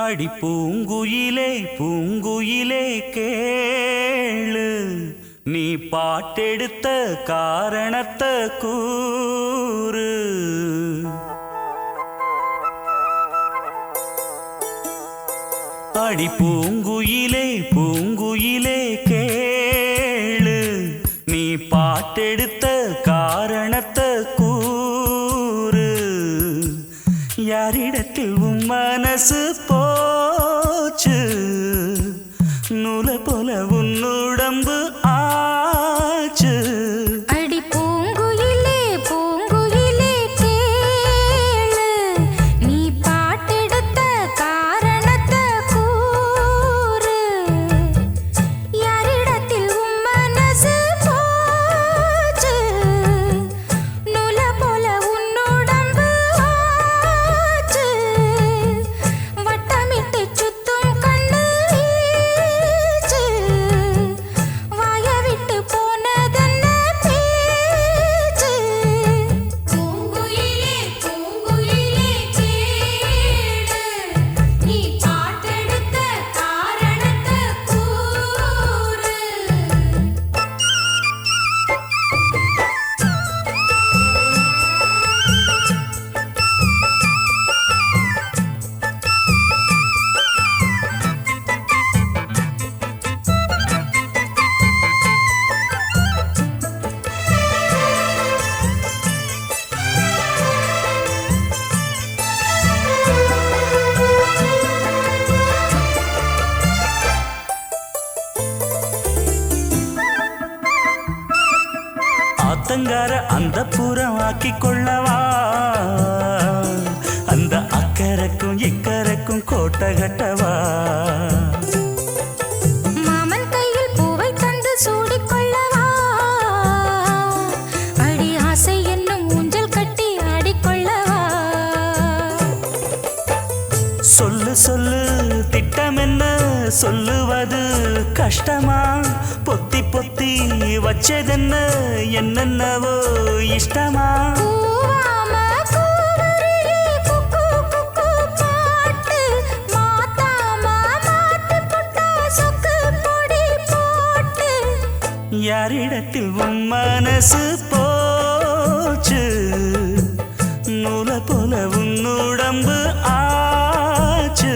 அடி பூங்குயிலே பூங்குயிலே கேளு, நீ பாட்டெடுத்த காரணத்தை கூறு. அடி பூங்குயிலே பூங்குயிலே கேளு, நீ பாட்டெடுத்த காரணத்தை கூறு. யாரிடத்தில் உன் மனசு போச்சு, நூலை போல உன் உடம்பு ஆச்சு. அடி பூங்குயிலே பூங்குயிலே கேளு, நீ பாட்டெடுத்த காரணத்தை கூறு. யாரிடத்தில் உன் மனசு போச்சு, நூலை போல உன் உடம்பு ஆச்சு. வட்டமிட்டு சுத்தும் கண்ணு வீச்சு, வாய விட்டு போனதென்ன பேச்சு. பூங்குயிலே பூங்குயிலே கேளு, நீ பாட்டெடுத்த காரணத்தை கூறு. ஆத்தங்கார அந்த புறம் ஆக்கி கொள்ளவா, அந்த அக்கறைக்கும் இக்கரைக்கும் கோட்டை கட்டவா. மாமன் கையில் பூவை தந்து சூடிக்கொள்ளவா, அடி ஆசை என்னும் ஊஞ்சல் கட்டி ஆடிக்கொள்ளவா. சொல்லு சொல்லு திட்டம் என்ன, சொல்லுவது கஷ்டமா. பொத்தி பொத்தி வச்சதென்ன, என்னென்னவோ இஷ்டமா. கூவாம கூவருகே குக்கு குக்கு பாட்டு, மாத்தாம மாட்டி புட்டா சொக்கு பொடி போட்டு. யாரிடத்தில் உன் மனசு போச்சு, நூலை போல உன் உடம்பு ஆச்சு.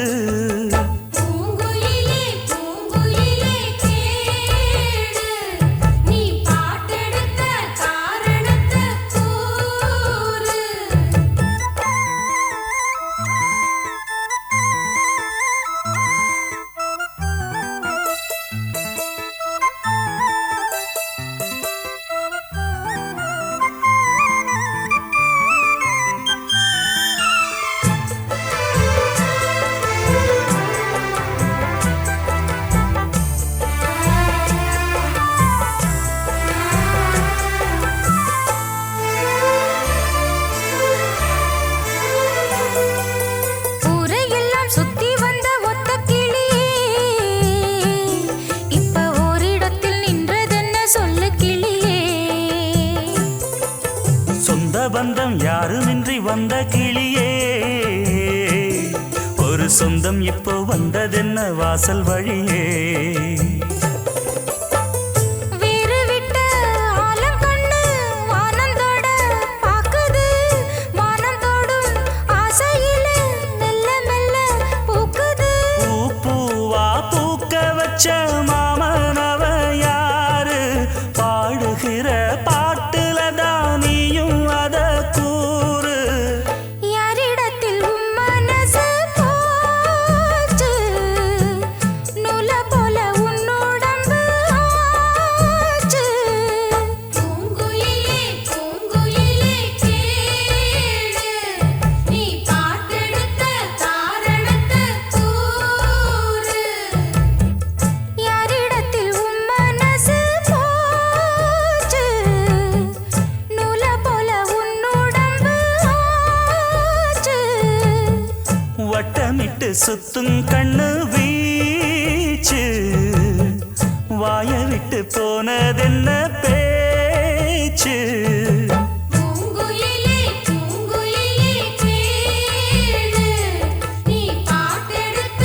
பூங்குயிலே பூங்குயிலே கேளு, நீ பாட்டெடுத்த காரணத்தை கூறு. ஊரையெல்லாம் சுத்தி வந்த ஒத்த கிளியே, இப்ப ஓரிடத்தில் நின்றதென்ன சொல்லு கிளியே. சொந்த பந்தம் யாருமின்றி வந்த கிளியே, ஒரு சொந்தம் இப்போ வந்ததென்ன வாசல் வழியே. வீறு விட்ட ஆலங்கண்ணு வானந்தோட பாக்குது, வானந்தோடும் ஆசையில மெல்ல மெல்ல பூக்குது. பூ பூவா பூக்க வச்ச மாமனவ யாரு, பாடுகிற பாட்டுல தான் நீயும் அத கூறு. யாரிடத்தில் உன் மனசு போச்சு, நூலை போல உன் உடம்பு ஆச்சு. பூங்குயிலே பூங்குயிலே கேளு, நீ பாட்டெடுத்த காரணத்தை கூறு. யாரிடத்தில் உன் மனசு போச்சு, நூலை போல உன் உடம்பு ஆச்சு. வட்டமிட்டு சுத்தும் கண்ணு வீச்சு, வாய விட்டு போனதென்ன பேச்சு. பூங்குயிலே பூங்குயிலே கேளு, நீ பாட்டெடுத்த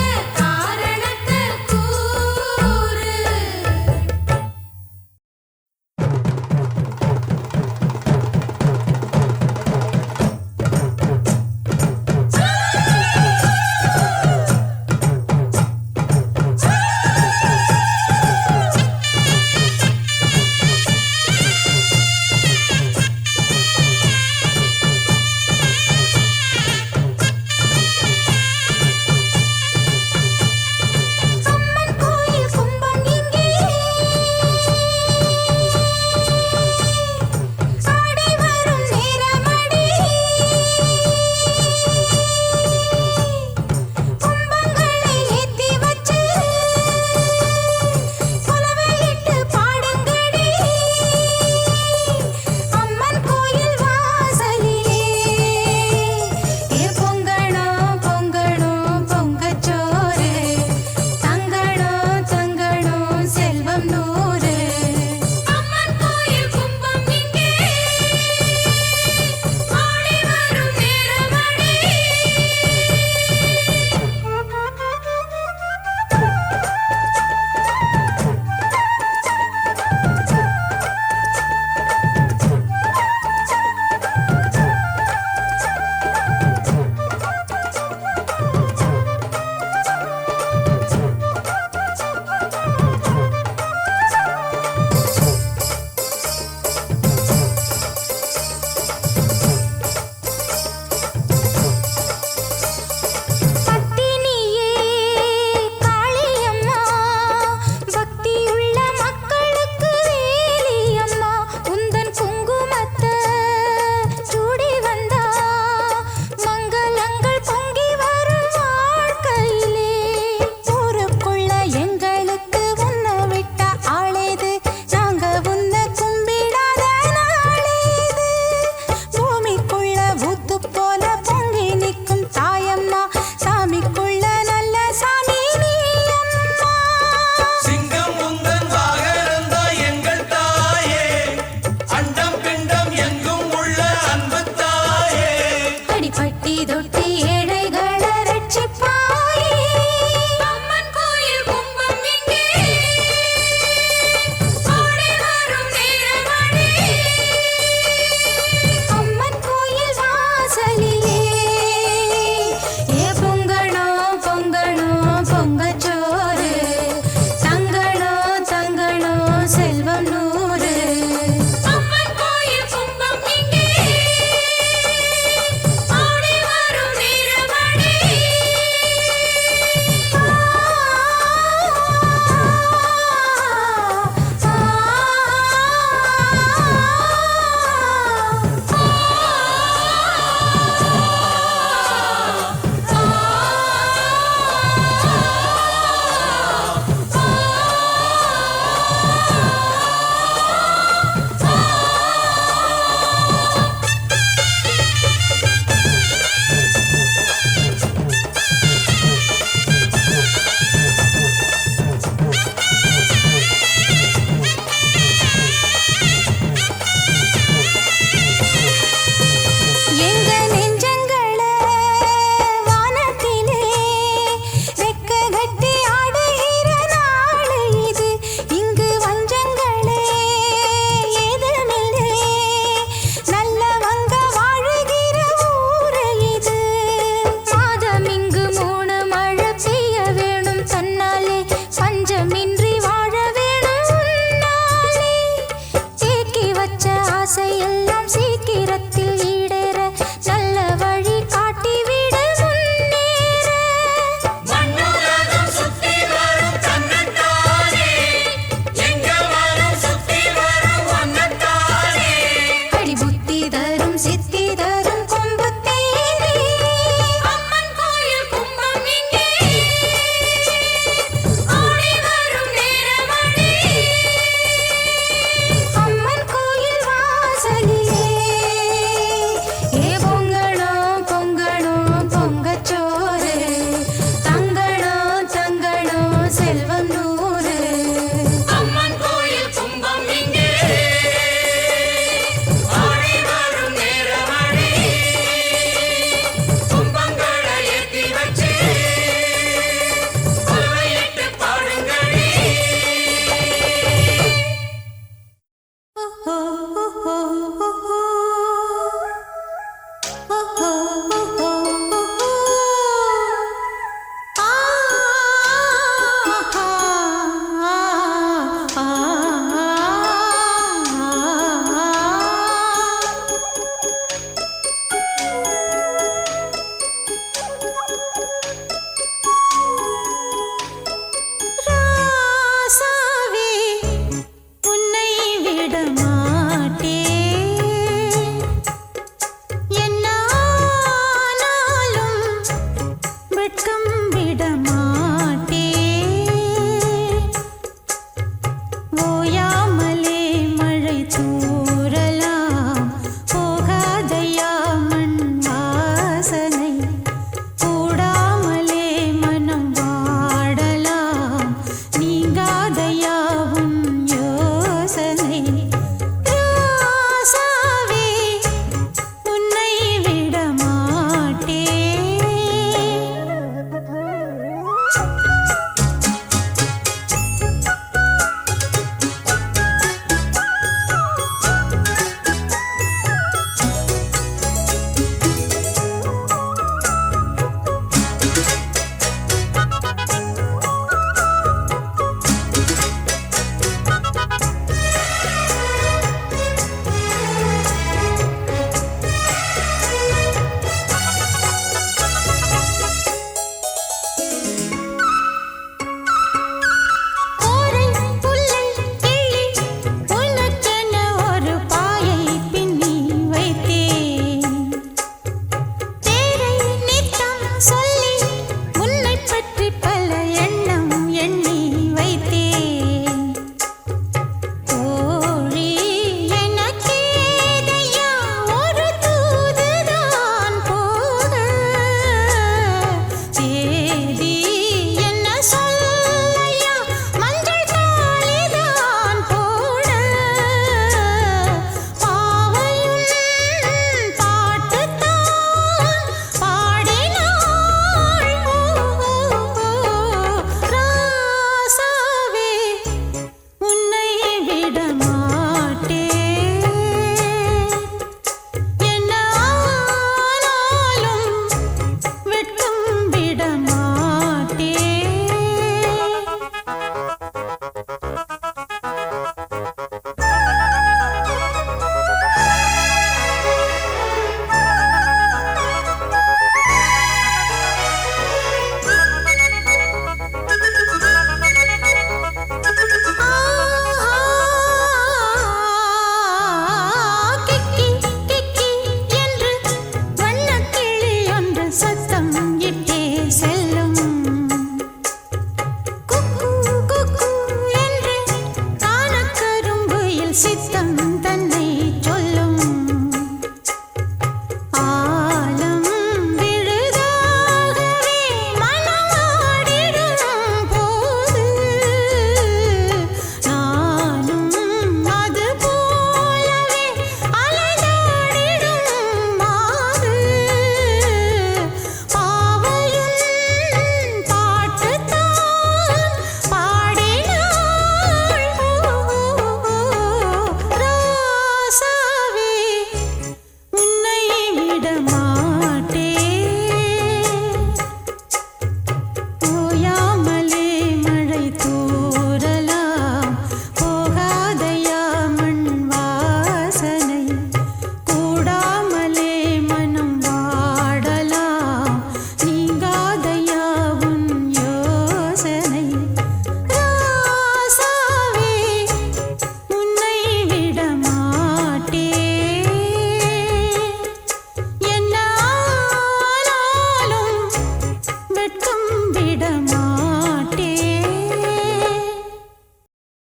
விட மாட்டேன்.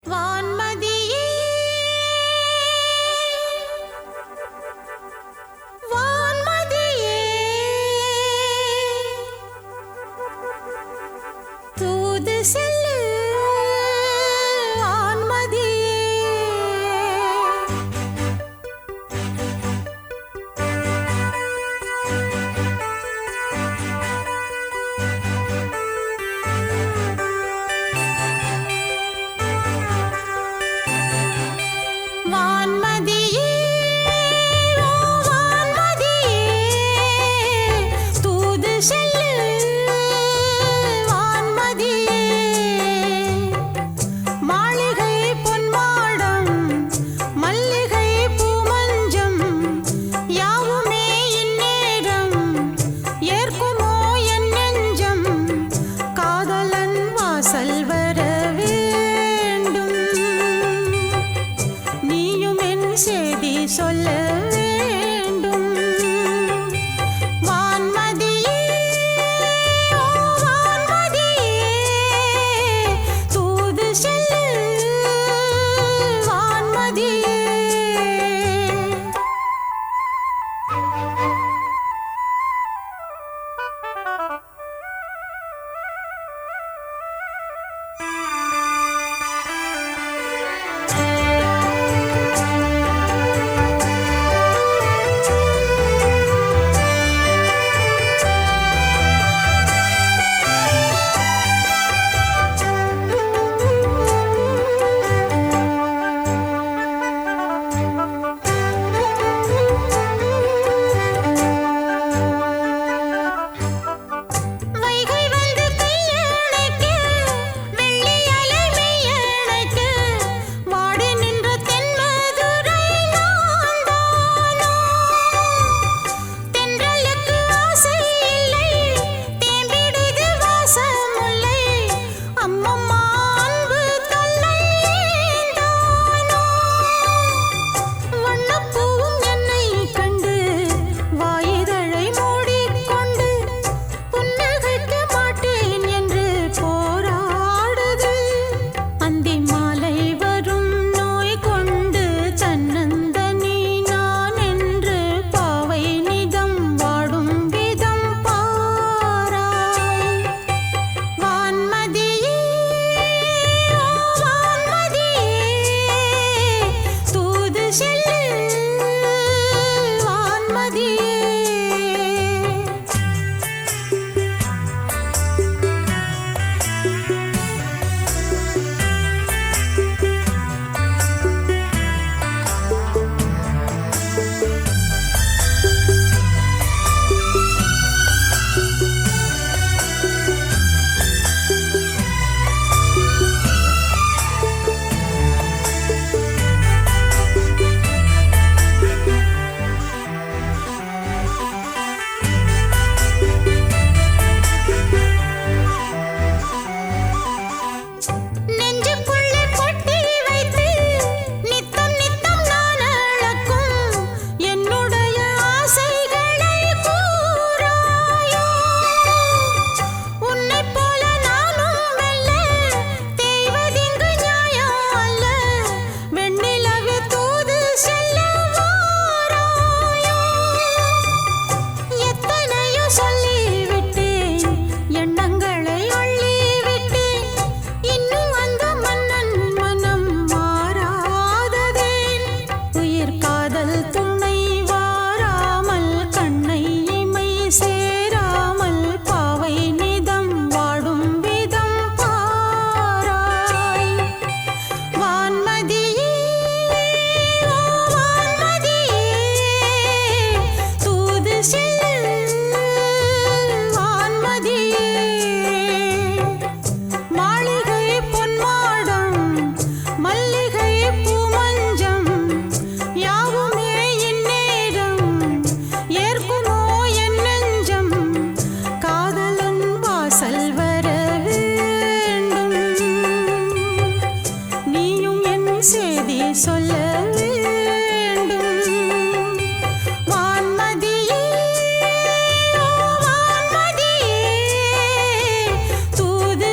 வான்மதியே வான்மதியே தூது செல்லு வான்மதியே. வான்மதியே ஓ வான்மதியே தூது செல்லு வான்மதியே.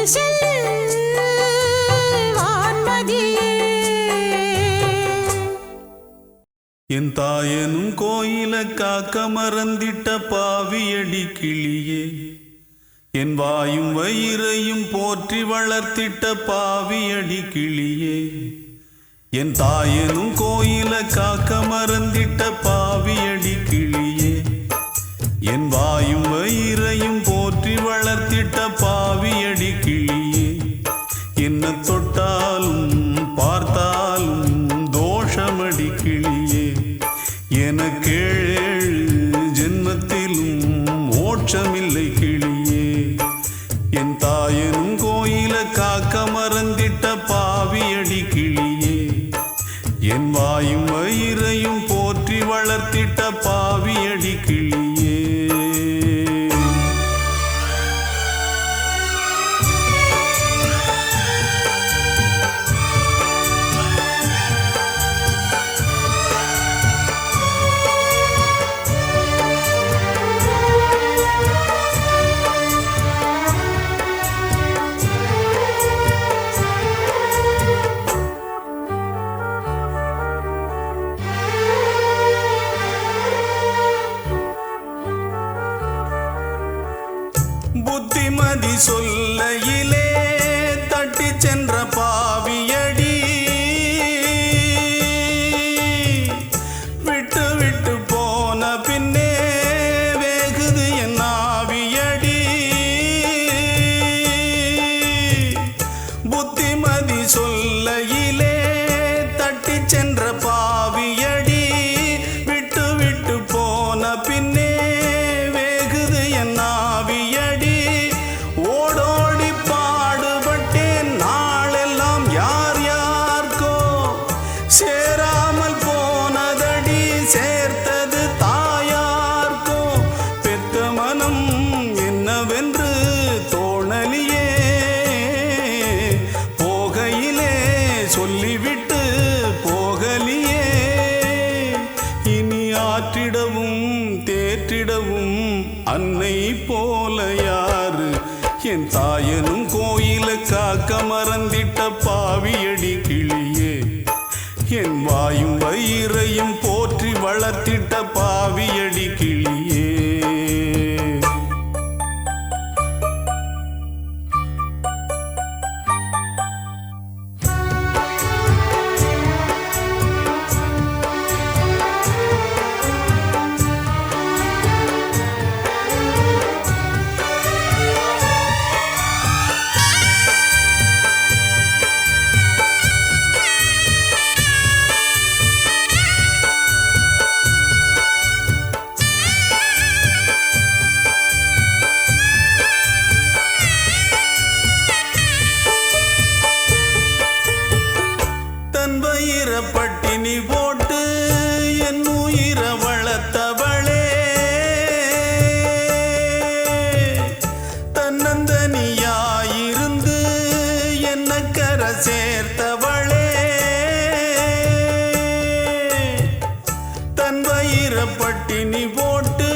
ஸ்பெஷல் வான்மதியே. என் தாயனும் கோயில காக்க மறந்திட்ட பாவியடி கிளியே, என் வாயும் வயிறையும் போற்றி வளர்த்திட்ட பாவியடி கிளியே. என் தாயனும் கோயில காக்க மறந்திட்ட பாவியடி கிளியே, என் வாயும் வயிறையும் போற்றி வளர்த்திட்ட பாவியடி கிளியே. என்ன தொட்டாலும் பார்த்தாலும் தோஷமடி கிளியே, எனக்கேழு ஜென்மத்திலும் மோட்சமில்லை கிளியே. என் தாயனும் கோயில காக்க மறந்திட்ட பாவியடி கிளியே, என் வாயும் வயிறையும் போற்றி வளர்த்திட்ட பாவியடி கிளியே. புத்திமதி சொல்லையிலே தட்டி சென்ற பாவியடி, விட்டு விட்டு போன பின்னே வேகுது என் ஆவியடி. புத்திமதி சொல்லையிலே தட்டி சென்ற பாவியடி, விட்டு விட்டு போன பின்னே வேகுது என் ஆவியடி. ஓடோடி பாடுபட்டேன் நாளெல்லாம் யார் யார்க்கோ, சேராமல் போனதடி சேர்த்தது தாயார்க்கோ. பெத்த மனம் என்னவென்று தோணலியே, போகையிலே சொல்லிவிட்டு போகலியே. இனி ஆற்றிடவும் தேற்றிடவும் அன்னை போல யாரு, என் தாயனும் கோயில காக்க மறந்திட்ட பாவியடி கிளியே, என் வாயும் வயிறையும் போற்றி வளர்த்திட்ட பாவியடி கிளியே. பட்டினி போட்டு என் உயிர வளர்த்தவளே, தன்னந்தனியாயிருந்து என்ன கரை சேர்த்தவளே. தன் வயிற பட்டினி போட்டு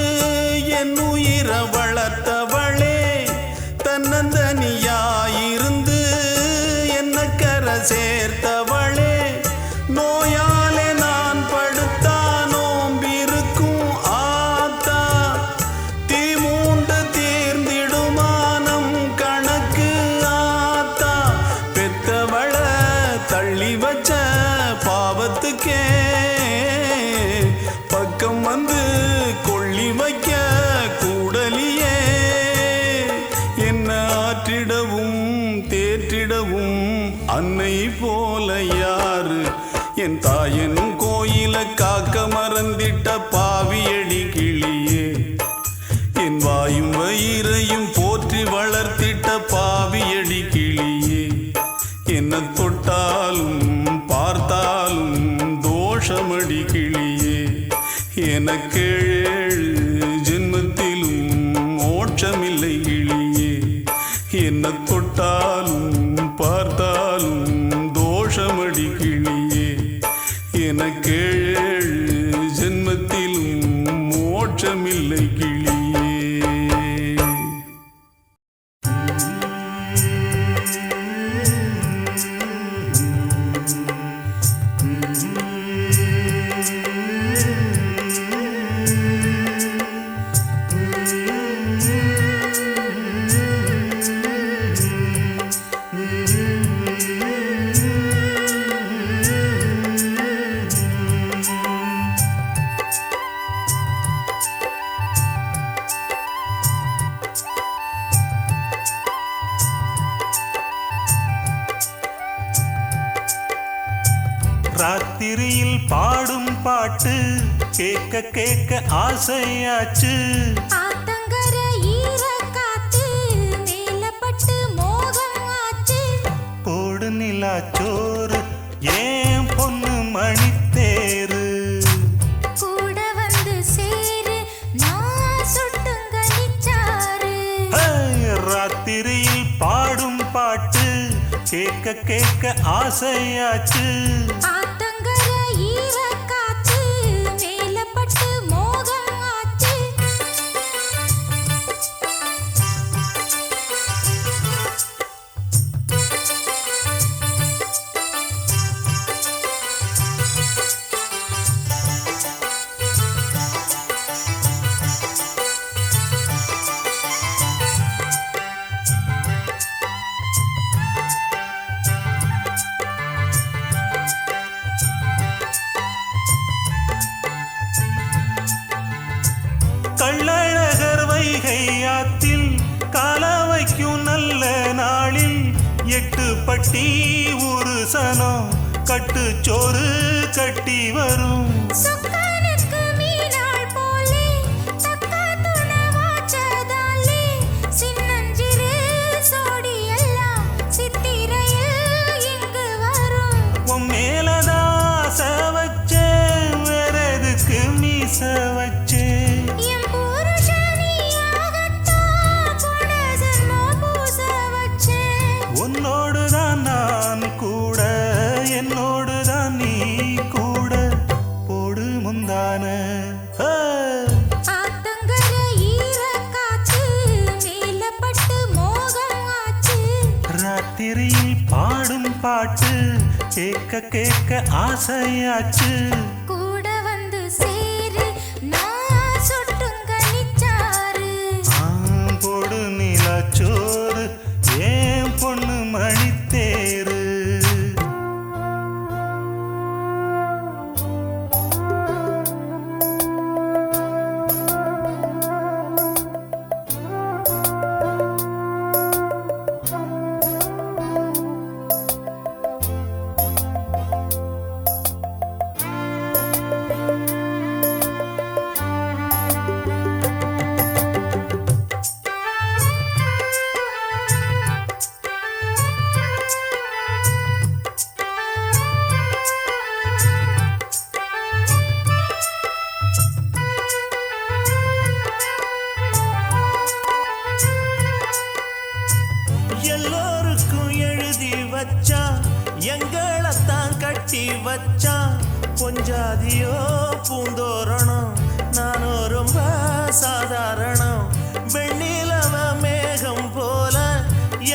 என் உயிர வளர்த்தவளே, தன்னந்தனியாயிருந்து என்ன கரை சேர்த்தவளே. நோயாலே நான் படுத்தா நோம்பிருக்கும் ஆத்தா, தீ மூண்டு தீர்ந்திடுமானம் கணக்கு ஆத்தா. பெத்தவள தள்ளி வச்ச பாவத்துக்கே பக்கம் வந்து கொள்ளி வைக்க கூடலியே. என்ன ஆற்றிடவும் தேற்றிடவும் அன்னை போல யாரு, என் தாயனும் கோயில காக்க மறந்திட்ட பாவியடி கிளியே, என் வாயும் வயிறையும் போற்றி வளர்த்திட்ட பாவியடி கிளியே. என்ன தொட்டாலும் பார்த்தாலும் தோஷமடி கிளியே, எனக்கேழு ஜென்மத்திலும் மோட்சமில்லை கிளியே. என்ன தொட்டாலும் பார்த்தாலும் தோஷமடி கிளியே, எனக்கேழு ஜென்மத்திலும் மோட்சமில்லை கிளியே. ராத்திரியில் பாடும் பாட்டு கேட்க கேட்க ஆசையாச்சு. ஆத்தங்கர ஈர காத்து மேலப்பட்டு மோகம் ஆச்சு. போடு நிலாச்சோறு ஏன் பொண்ணு மணித்தேரு, கூட வந்து சேரு நான் சுட்டுங்க நிச்சாரு. ராத்திரியில் பாடும் பாட்டு கேட்க கேட்க ஆசையாச்சு. ஆத்தங்கர ஈர காத்து மேலப்பட்டு மோகம் ஆச்சு. கள்ளழகர் வைகை ஆத்தில் கால வைக்கும் நல்ல நாளில் 8 பட்டி ஒரு சனம் கட்டுச்சோறு கட்டி வரும். சொக்கனுக்கு மீனாள் போலே தக்க துணவாச்சதாலே சின்னஞ்சிறு சோடி எல்லாம் சித்திரையில் இங்கு வரும். உன் மேலதான் ஆசை வச்சேன், வேற எதுக்கு மீச வச்சேன். என் புருஷனியாகத்தான் போன ஜென்மம் பூச வச்சேன். உன்னோடுதான் நான் கூட, என்னோடுதான் நீ கூட, போடு முந்தான. ஆத்தங்கர ஈர காத்து மேலப்பட்டு மோகம் ஆச்சு. ராத்திரியில் பாடும் பாட்டு கேட்க கேட்க ஆசையாச்சு. கூட வந்து சேரு நான் சுட்டுங்க நிச்சாரு. போடு நிலாச்சோறு ஏன் பொண்ணு மணித்தேரு. எல்லோருக்கும் எழுதி வச்சான், எங்களைத்தான் கட்டி வச்சான். பொஞ்சாதியோ பூந்தோரணம், நானோ ரொம்ப சாதாரணம். வெண்ணிலவ மேகம் போல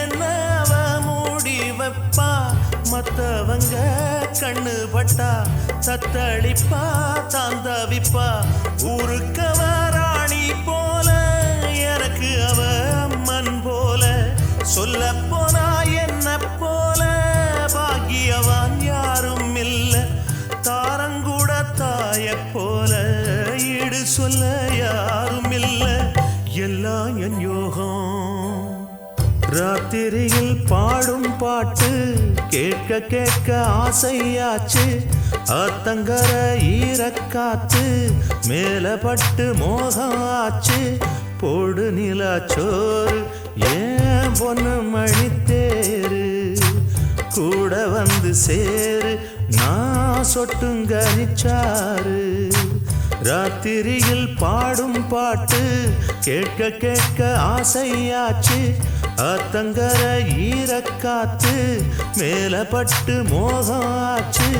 என்ன அவ மூடி வைப்பா. மத்தவங்க கண்ணு பட்டா தத்தளிப்பா தாந்தவிப்பா. ஊருக்கவ ராணி போல, எனக்கு அவ அம்மன் போல. சொல்ல போனா என்ன போல பாக்கியவான் யாரும் இல்ல. தாரங்கூட தாய போல ஈடு சொல்ல யாரும் இல்ல. எல்லாம் என் யோகம். ராத்திரியில் பாடும் பாட்டு கேட்க கேட்க ஆசையாச்சு. ஆத்தங்கர ஈரக்காத்து மேலப்பட்டு மோகம் ஆச்சு. போடு நிலாச்சோறு ஏன் பொண்ணு மணித்தேரு, கூட வந்து சேரு நான் சொட்டுங்க நிச்சாரு. ராத்திரியில் பாடும் பாட்டு கேட்க கேட்க ஆசையாச்சு. ஆத்தங்கர ஈரக்காத்து மேலப்பட்டு மோகம் ஆச்சு.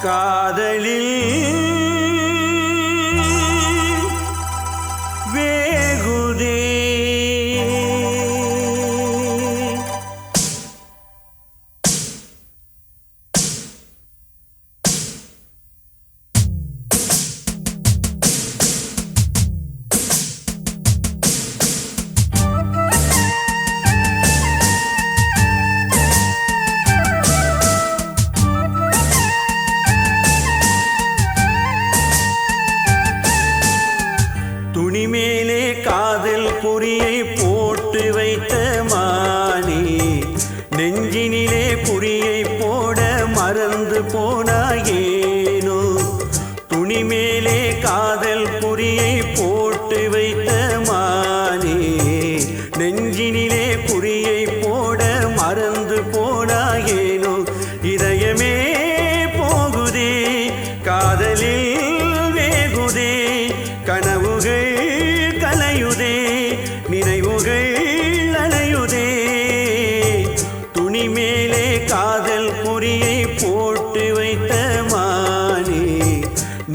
காதலில் வேகுதே துணிமேலே காதல் குறியை போட்டு வைத்த மானே நெஞ்சினிலே குறியை போட மறந்து போனாயேனோ துணிமேலே காதல் குறியை போட்டு வைத்த மானே நெஞ்சினிலே குறியை போட மறந்து போனாயேனோ இதயமே போகுதே காதலில் வேகுதே கனவுகள் கலையுதே நினைவுகள் அலையுதே துணிமேலே காதல் குறியை போட்டு வைத்த மானே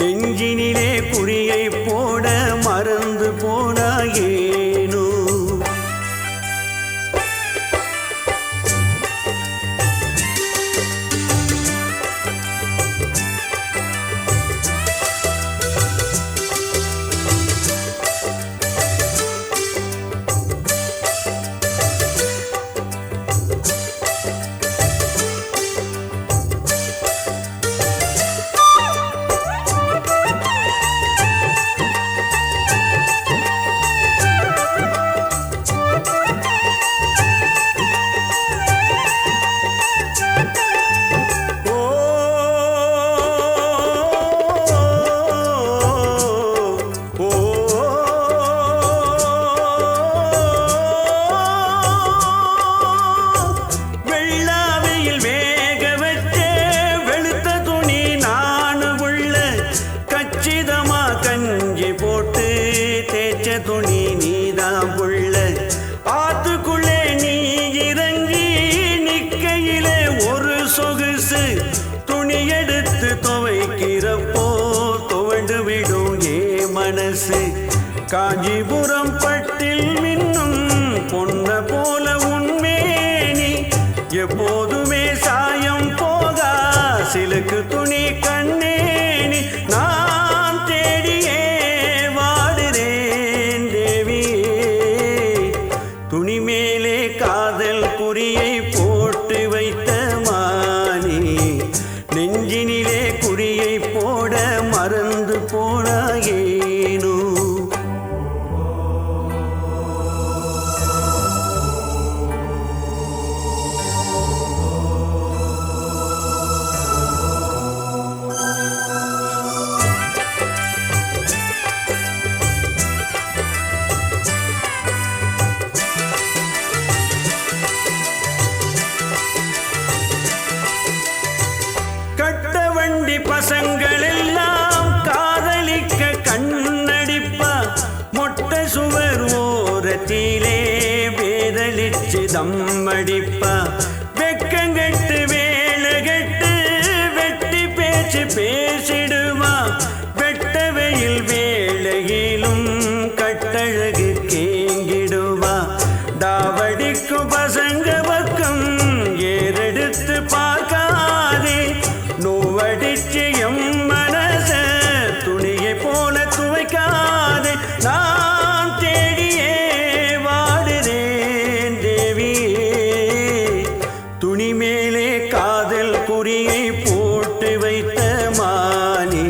நெஞ்சினிலே குறியை போட மறந்து போனாயேனோ துணி நீதான் புள்ள ஆத்துக்குள்ளே நீ இறங்கி நிக்கையிலே ஒரு சொகுசு துணி எடுத்து துவைக்கிறப்போ துவண்டு விடும் ஏ மனசு காஞ்சிபுரம் பட்டில் மின்னும் பொன்ன போல உன்மேனி எப்போதுமே சாயம் போகா சிலுக்கு துணி கண்ணேனி நான் தேடியே வாடுறேன் தேவியே துணிமேலே காதல் குறியை போட்டு வைத்த மானே நெஞ்சினிலே குறியை போட மறந்து போனாயேனோ கட்டவண்டி பசங்கள் எல்லாம் காதலிக்க கண்ணடிப்பா மொட்டை சுவர் ஓரத்திலே வேதலிச்சு தம்மடிப்பா வெக்கங்கெட்டு வேலைகெட்டு வெட்டி பேச்சு பேசிடுவா வெட்ட வெயில் வேளையிலும் கட்டழகு கேங்கிடுவா தாவடிக்கும் பசங்க பக்கம் ஏறெடுத்து பார்க்காதே நோவடிச்சு எம் மனச துணியை போல துவைக்காதே நான் தேடியே வாடுறேன் தேவியே துணிமேலே காதல் குறியை போட்டு வைத்த மானே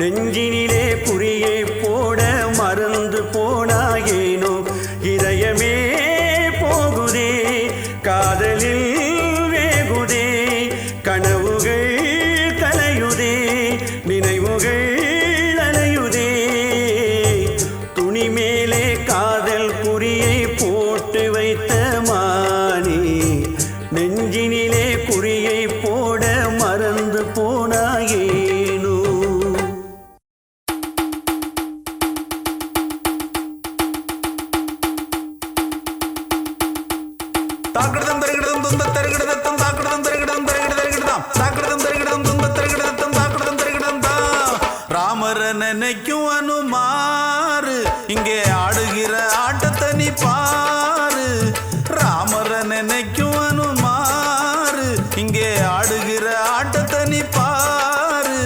நெஞ்சினிலே குறியை போட மறந்து போனாயேனோ இதயமே போகுதே காதலில் வேகுதே கனவுகள் கலையுதே நினைவுகள் அலையுதே துணிமேலே காதல் குறியை போட்டு வைத்த மானே நெஞ்சினிலே குறியை போட மறந்து போனாயேனோ தாக்கிடதம் தருகிடதம் துன்ப தருகிடதம் தாக்கிடதம் தருகிடதம் தருகிட தருகிடதாம் தாக்கிடதம் தருகிடதம் துன்ப தருகிடதம் நினைக்கும் அனுமாரு இங்கே ஆடுகிற ஆட்டத்தை நீ பாரு. ராமர நினைக்கும் அனுமாரு இங்கே ஆடுகிற ஆட்டத்தை நீ பாரு.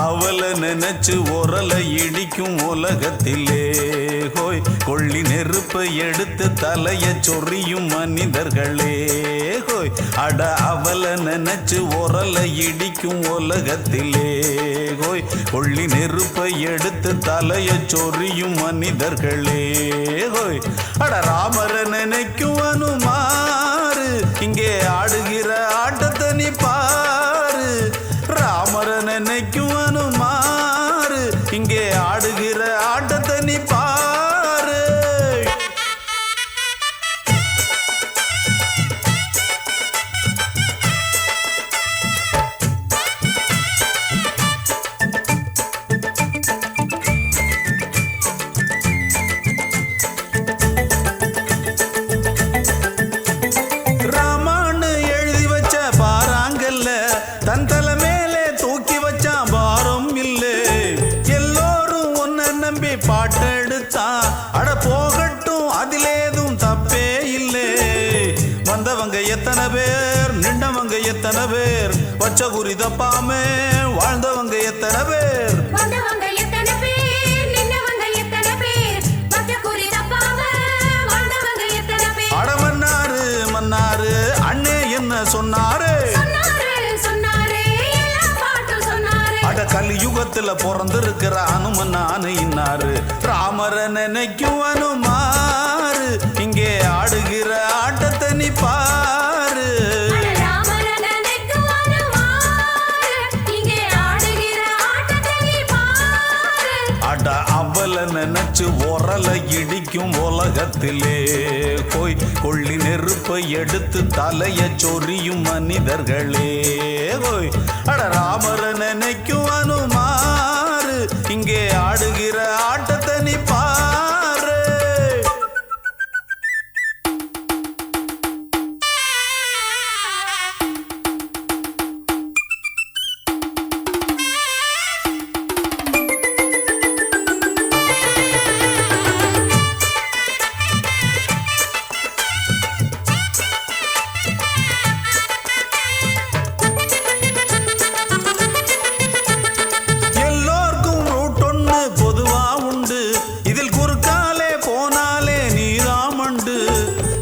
அவளை நினைச்சு உரலை இடிக்கும் உலகத்திலே ஹோய் கொள்ளி நெருப்பை எடுத்து தலைய சொறியும் மனிதர்களே ஹோய். அட அவளை நினைச்சு உரலை இடிக்கும் உலகத்திலே ஹோய் கொள்ளி நெருப்பை எடுத்து தலைய சொறியும் மனிதர்களே ஹோய். அட ராமர நினைக்கும் அனுமாரு இங்கே ஆடுகிற ஆட்டத்தை நீ பாரு. ராமர நினைக்கும் அனுமாரு இங்கே ஆடுகிற ஆட்டத்தை நீ பாரு. ராமான்னு எழுதி வச்ச பாராங்கல்ல தன் தலை மேலே தூக்கி வச்சான் பாரம் இல்லை. எல்லோரும் உன்னை நம்பி பாட்டெடுத்தான். அட போகட்டும் அதிலேதும் தப்பே இல்லை. வந்தவங்க எத்தனை பேர் நின்றவங்க எத்தனை பேர் வச்ச குறி தப்பாமே வாழ்ந்தவங்க எத்தனை பேர். அட மன்னாரு மன்னாரு அண்ணே என்ன சொன்னாரு. அட கலியுகத்துல பிறந்திருக்கிற அனுமன் நானு இன்னாரு. ராமர நினைக்கும் அனுமாரு இங்கே ஆடுகிற ஆட்டத்தை நீ பாரு. அட அவளை நினைச்சு உரலை இடிக்கும் உலகத்திலே போய் கொள்ளி நெருப்பை எடுத்து தலைய சொறியும் மனிதர்களே போய். அட ராமர நினைக்கும் அனுமாரு இங்கே ஆடுகிற ஆட்டத்தை நீ பாரு.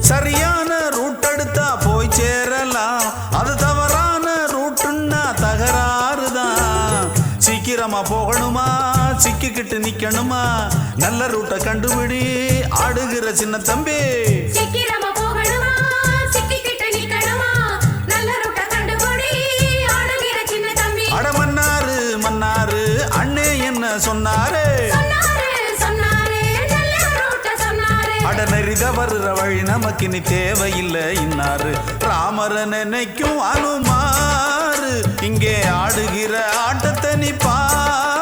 சரியான ரூட் எடுத்தா போய் சேரலாம். அது தவறான ரூட்டுன்னா தகராறுதான். சீக்கிரமா போகணுமா சிக்கிக்கிட்டு நிக்கணுமா நல்ல ரூட்டை கண்டுபிடி ஆடுகிற சின்ன தம்பி. அட மன்னாரு மன்னாரு அண்ணே என்ன சொன்னாரு. அட நெறித வருற வழி நமக்கு இனி தேவையில்லை இன்னாரு. ராமர நினைக்கும் அனுமாரு இங்கே ஆடுகிற ஆட்டத்தை நீ பாரு.